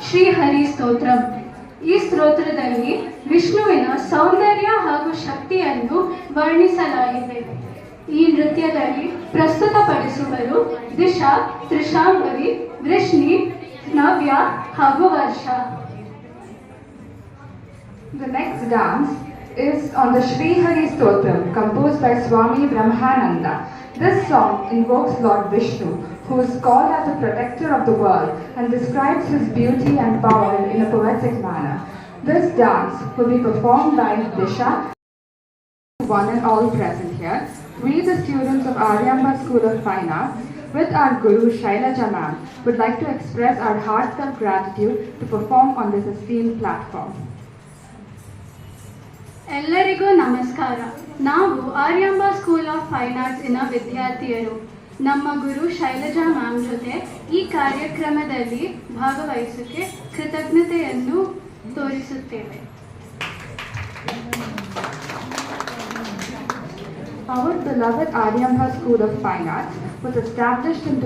ಶ್ರೀ ಹರಿ ಸ್ತೋತ್ರಂ. ಈ ಸ್ತೋತ್ರದಲ್ಲಿ ವಿಷ್ಣುವಿನ ಸೌಂದರ್ಯ ಹಾಗೂ ಶಕ್ತಿಯನ್ನು ವರ್ಣಿಸಲಾಗಿದೆ. ಈ ನೃತ್ಯದಲ್ಲಿ ಪ್ರಸ್ತುತಪಡಿಸುವರು ದಿಶಾ, ತ್ರಿಶಾಂಬರಿ, ವೃಷ್ಣಿ, ನವ್ಯ ಹಾಗೂ ವರ್ಷ. The next dance is on the Sri Hari Stotram composed by Swami Brahmananda. This song invokes Lord Vishnu, who is called as the protector of the world and describes his beauty and power in a poetic manner. This dance will be performed by Disha. One and all present here, we the students of Aryamba School of Fine Arts with our Guru Shailaja ma'am would like to express our heartfelt gratitude to perform on this esteemed platform. ಎಲ್ಲರಿಗೂ ನಮಸ್ಕಾರ. ನಾವು Aryamba school of fine ಆರ್ಟ್ಸಿನ ವಿದ್ಯಾರ್ಥಿಯರು ನಮ್ಮ ಗುರು Shailaja ma'am ಜೊತೆ ಈ ಕಾರ್ಯಕ್ರಮದಲ್ಲಿ ಭಾಗವಹಿಸಕ್ಕೆ ಕೃತಜ್ಞತೆಯನ್ನು ತೋರಿಸುತ್ತೇವೆ. Our beloved Aryamba School of Fine Arts was established in